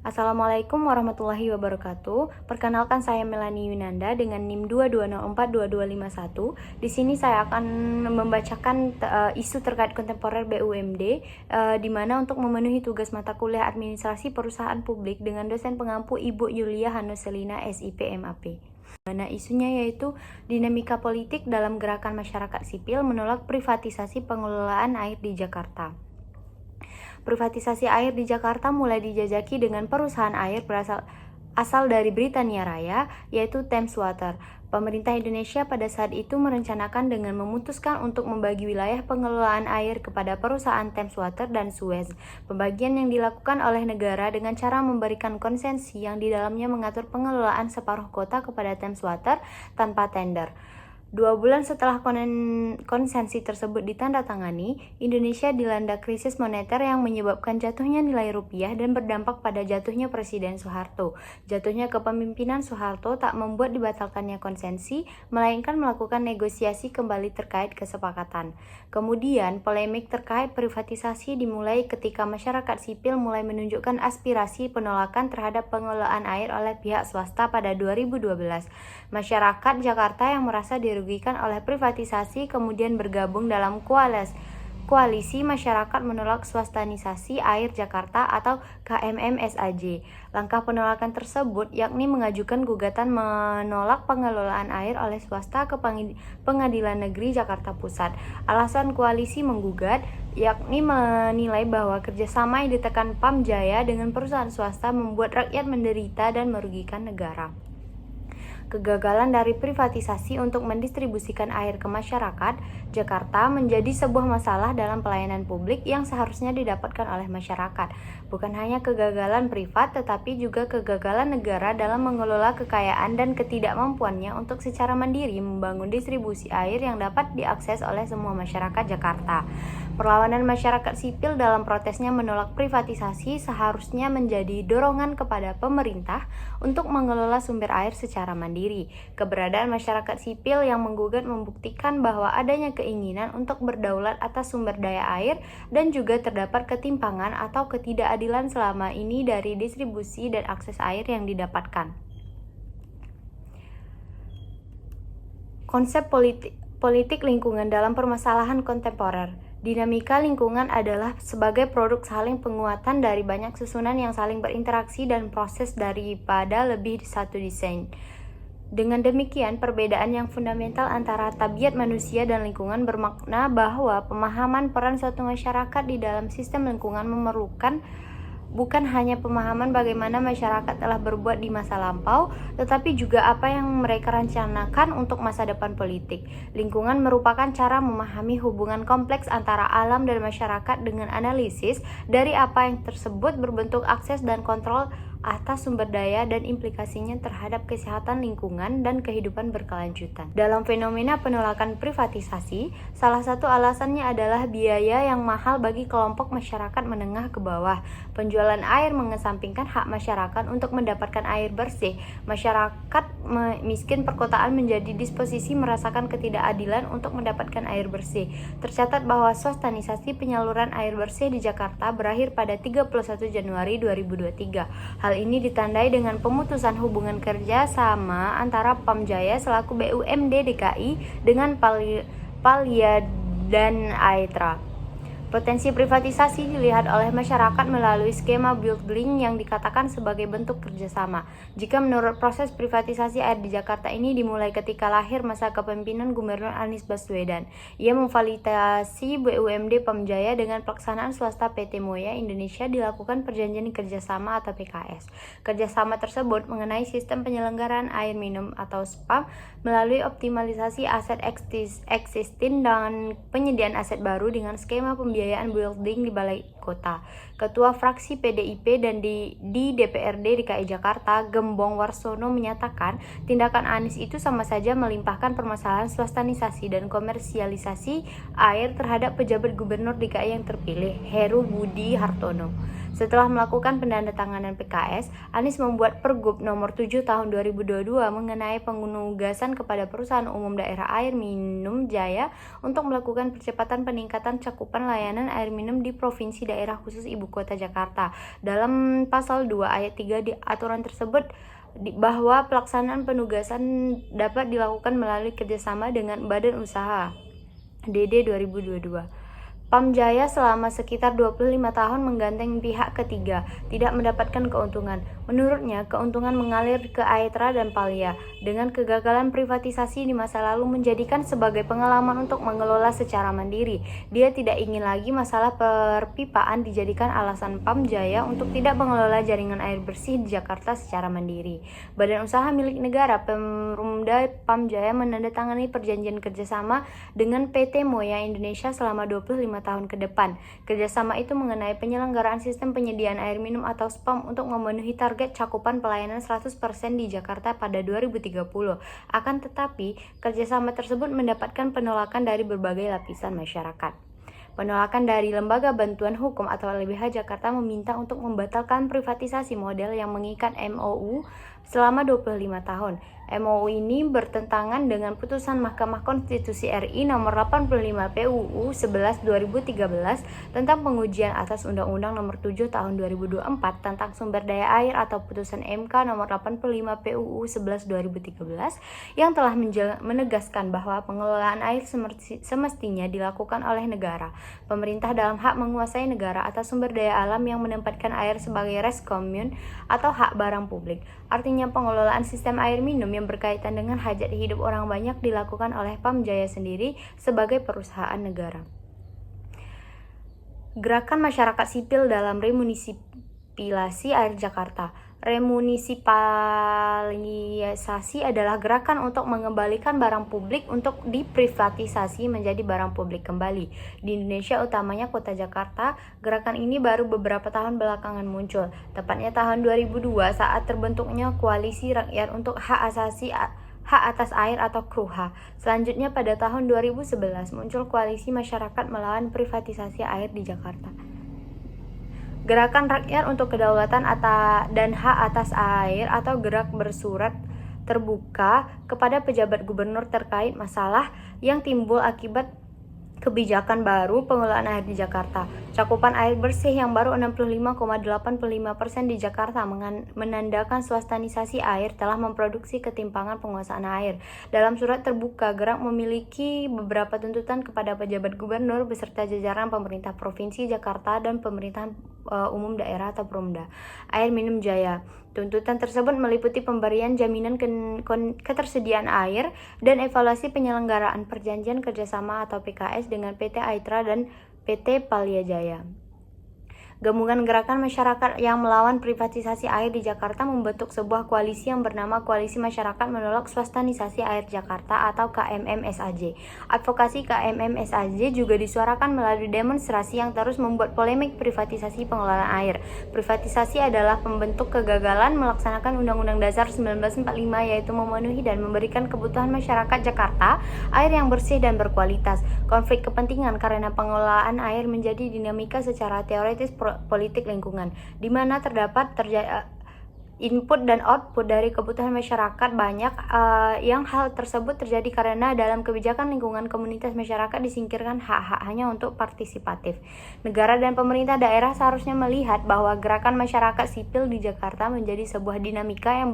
Assalamualaikum warahmatullahi wabarakatuh. Perkenalkan saya Melani Yunanda dengan NIM 22042251. Di sini saya akan membacakan isu terkait kontemporer BUMD di mana untuk memenuhi tugas mata kuliah Administrasi Perusahaan Publik dengan dosen pengampu Ibu Yulia Hanuselina SIP MAP. Mana isunya yaitu dinamika politik dalam gerakan masyarakat sipil menolak privatisasi pengelolaan air di Jakarta. Privatisasi air di Jakarta mulai dijajaki dengan perusahaan air asal dari Britania Raya, yaitu Thames Water. Pemerintah Indonesia pada saat itu merencanakan dengan memutuskan untuk membagi wilayah pengelolaan air kepada perusahaan Thames Water dan Suez. Pembagian yang dilakukan oleh negara dengan cara memberikan konsensi yang di dalamnya mengatur pengelolaan separuh kota kepada Thames Water tanpa tender. 2 bulan setelah konsensi tersebut ditandatangani, Indonesia dilanda krisis moneter yang menyebabkan jatuhnya nilai rupiah dan berdampak pada jatuhnya Presiden Soeharto. Jatuhnya kepemimpinan Soeharto tak membuat dibatalkannya konsensi, melainkan melakukan negosiasi kembali terkait kesepakatan. Kemudian, polemik terkait privatisasi dimulai ketika masyarakat sipil mulai menunjukkan aspirasi penolakan terhadap pengelolaan air oleh pihak swasta pada 2012. Masyarakat Jakarta yang merasa dirugikan oleh privatisasi kemudian bergabung dalam Koalisi Masyarakat Menolak Swastanisasi Air Jakarta atau KMMSAJ. Langkah penolakan tersebut yakni mengajukan gugatan menolak pengelolaan air oleh swasta ke Pengadilan Negeri Jakarta Pusat. Alasan koalisi menggugat yakni menilai bahwa kerjasama yang ditekan Pam Jaya dengan perusahaan swasta membuat rakyat menderita dan merugikan negara. Kegagalan dari privatisasi untuk mendistribusikan air ke masyarakat Jakarta menjadi sebuah masalah dalam pelayanan publik yang seharusnya didapatkan oleh masyarakat. Bukan hanya kegagalan privat, tetapi juga kegagalan negara dalam mengelola kekayaan dan ketidakmampuannya untuk secara mandiri membangun distribusi air yang dapat diakses oleh semua masyarakat Jakarta. Perlawanan masyarakat sipil dalam protesnya menolak privatisasi seharusnya menjadi dorongan kepada pemerintah untuk mengelola sumber air secara mandiri. Keberadaan masyarakat sipil yang menggugat membuktikan bahwa adanya keinginan untuk berdaulat atas sumber daya air dan juga terdapat ketimpangan atau ketidakadilan selama ini dari distribusi dan akses air yang didapatkan. Konsep politik lingkungan dalam permasalahan kontemporer. Dinamika lingkungan adalah sebagai produk saling penguatan dari banyak susunan yang saling berinteraksi dan proses daripada lebih satu desain. Dengan demikian, perbedaan yang fundamental antara tabiat manusia dan lingkungan bermakna bahwa pemahaman peran suatu masyarakat di dalam sistem lingkungan memerlukan bukan hanya pemahaman bagaimana masyarakat telah berbuat di masa lampau, tetapi juga apa yang mereka rencanakan untuk masa depan politik. Lingkungan merupakan cara memahami hubungan kompleks antara alam dan masyarakat dengan analisis dari apa yang tersebut berbentuk akses dan kontrol atas sumber daya dan implikasinya terhadap kesehatan lingkungan dan kehidupan berkelanjutan. Dalam fenomena penolakan privatisasi, salah satu alasannya adalah biaya yang mahal bagi kelompok masyarakat menengah ke bawah. Penjualan air mengesampingkan hak masyarakat untuk mendapatkan air bersih. Masyarakat miskin perkotaan menjadi disposisi merasakan ketidakadilan untuk mendapatkan air bersih. Tercatat bahwa swastanisasi penyaluran air bersih di Jakarta berakhir pada 31 Januari 2023. Hal ini ditandai dengan pemutusan hubungan kerja sama antara Pam Jaya selaku BUMD DKI dengan Palya dan Aetra. Potensi privatisasi dilihat oleh masyarakat melalui skema building yang dikatakan sebagai bentuk kerjasama. Jika menurut proses privatisasi air di Jakarta ini dimulai ketika lahir masa kepemimpinan Gubernur Anies Baswedan. Ia memfasilitasi BUMD Pam Jaya dengan pelaksanaan swasta PT Moya Indonesia dilakukan perjanjian kerjasama atau PKS. Kerjasama tersebut mengenai sistem penyelenggaraan air minum atau SPAM melalui optimalisasi aset existing dan penyediaan aset baru dengan skema pembiayaan building di Balai Kota. Ketua fraksi PDIP dan di DPRD DKI Jakarta, Gembong Warsono menyatakan tindakan Anies itu sama saja melimpahkan permasalahan swastanisasi dan komersialisasi air terhadap pejabat gubernur DKI yang terpilih, Heru Budi Hartono. Setelah melakukan penandatanganan PKS, Anies membuat Pergub nomor 7 tahun 2022 mengenai penugasan kepada Perusahaan Umum Daerah Air Minum Jaya untuk melakukan percepatan peningkatan cakupan layanan air minum di Provinsi Daerah Khusus Ibu Kota Jakarta. Dalam pasal 2 ayat 3 di aturan tersebut bahwa pelaksanaan penugasan dapat dilakukan melalui kerjasama dengan badan usaha DD 2022. Pamjaya selama sekitar 25 tahun menggandeng pihak ketiga, tidak mendapatkan keuntungan. Menurutnya, keuntungan mengalir ke Aetra dan Palya. Dengan kegagalan privatisasi di masa lalu menjadikan sebagai pengalaman untuk mengelola secara mandiri. Dia tidak ingin lagi masalah perpipaan dijadikan alasan Pamjaya untuk tidak mengelola jaringan air bersih di Jakarta secara mandiri. Badan usaha milik negara, Perumda Pamjaya menandatangani perjanjian kerjasama dengan PT Moya Indonesia selama 25 tahun ke depan. Kerjasama itu mengenai penyelenggaraan sistem penyediaan air minum atau SPAM untuk memenuhi target cakupan pelayanan 100% di Jakarta pada 2030. Akan tetapi, kerjasama tersebut mendapatkan penolakan dari berbagai lapisan masyarakat. Penolakan dari Lembaga Bantuan Hukum atau LBH Jakarta meminta untuk membatalkan privatisasi model yang mengikat MOU selama 25 tahun. MOU ini bertentangan dengan putusan Mahkamah Konstitusi RI nomor 85 PUU 11 2013 tentang pengujian atas Undang-Undang nomor 7 tahun 2024 tentang sumber daya air atau putusan MK nomor 85 PUU 11 2013 yang telah menegaskan bahwa pengelolaan air semestinya dilakukan oleh negara. Pemerintah dalam hak menguasai negara atas sumber daya alam yang menempatkan air sebagai res commune atau hak barang publik. Artinya pengelolaan sistem air minum yang berkaitan dengan hajat hidup orang banyak dilakukan oleh Pamjaya sendiri sebagai perusahaan negara. Gerakan masyarakat sipil dalam remunisipasi air Jakarta. Remunisipalisasi adalah gerakan untuk mengembalikan barang publik untuk diprivatisasi menjadi barang publik kembali. Di Indonesia, utamanya kota Jakarta, gerakan ini baru beberapa tahun belakangan muncul. Tepatnya tahun 2002 saat terbentuknya Koalisi Rakyat untuk Hak Atas Air atau KRUHA. Selanjutnya pada tahun 2011 muncul Koalisi Masyarakat Melawan Privatisasi Air di Jakarta. Gerakan Rakyat untuk Kedaulatan dan Hak Atas Air atau Gerak bersurat terbuka kepada pejabat gubernur terkait masalah yang timbul akibat kebijakan baru pengelolaan air di Jakarta. Cakupan air bersih yang baru 65,85% di Jakarta menandakan swastanisasi air telah memproduksi ketimpangan penguasaan air. Dalam surat terbuka, Gerak memiliki beberapa tuntutan kepada pejabat gubernur beserta jajaran pemerintah Provinsi Jakarta dan pemerintahan umum daerah atau Perumda Air Minum Jaya. Tuntutan tersebut meliputi pemberian jaminan ketersediaan air dan evaluasi penyelenggaraan perjanjian kerjasama atau PKS dengan PT Aetra dan PT Palya Jaya. Gabungan gerakan masyarakat yang melawan privatisasi air di Jakarta membentuk sebuah koalisi yang bernama Koalisi Masyarakat Menolak Swastanisasi Air Jakarta atau KMMSAJ. Advokasi KMMSAJ juga disuarakan melalui demonstrasi yang terus membuat polemik privatisasi pengelolaan air. Privatisasi adalah pembentuk kegagalan melaksanakan Undang-Undang Dasar 1945 yaitu memenuhi dan memberikan kebutuhan masyarakat Jakarta air yang bersih dan berkualitas. Konflik kepentingan karena pengelolaan air menjadi dinamika secara teoritis politik lingkungan, di mana terdapat input dan output dari kebutuhan masyarakat banyak yang hal tersebut terjadi karena dalam kebijakan lingkungan komunitas masyarakat disingkirkan hak-haknya untuk partisipatif. Negara dan pemerintah daerah seharusnya melihat bahwa gerakan masyarakat sipil di Jakarta menjadi sebuah dinamika yang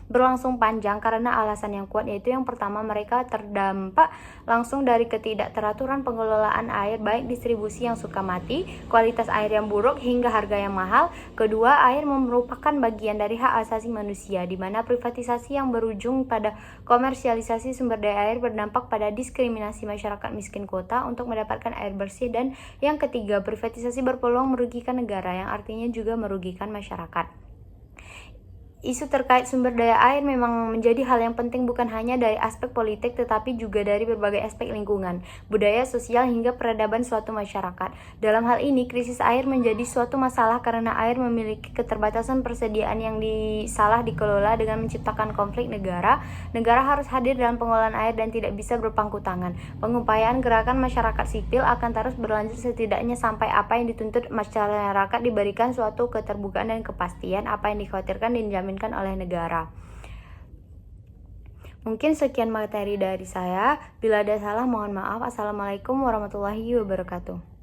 berlangsung panjang karena alasan yang kuat, yaitu yang pertama, mereka terdampak langsung dari ketidakteraturan pengelolaan air, baik distribusi yang suka mati, kualitas air yang buruk, hingga harga yang mahal. Kedua, air merupakan bagian dari hak asasi manusia, di mana privatisasi yang berujung pada komersialisasi sumber daya air berdampak pada diskriminasi masyarakat miskin kota untuk mendapatkan air bersih. Dan yang ketiga, privatisasi berpeluang merugikan negara, yang artinya juga merugikan masyarakat. Isu terkait sumber daya air memang menjadi hal yang penting bukan hanya dari aspek politik tetapi juga dari berbagai aspek lingkungan, budaya, sosial, hingga peradaban suatu masyarakat. Dalam hal ini, krisis air menjadi suatu masalah karena air memiliki keterbatasan persediaan yang salah dikelola dengan menciptakan konflik negara. Negara harus hadir dalam pengelolaan air dan tidak bisa berpangku tangan. Pengupayaan gerakan masyarakat sipil akan terus berlanjut setidaknya sampai apa yang dituntut masyarakat diberikan suatu keterbukaan dan kepastian apa yang dikhawatirkan dijamin oleh negara. Mungkin sekian materi dari saya. Bila ada salah mohon maaf. Assalamualaikum warahmatullahi wabarakatuh.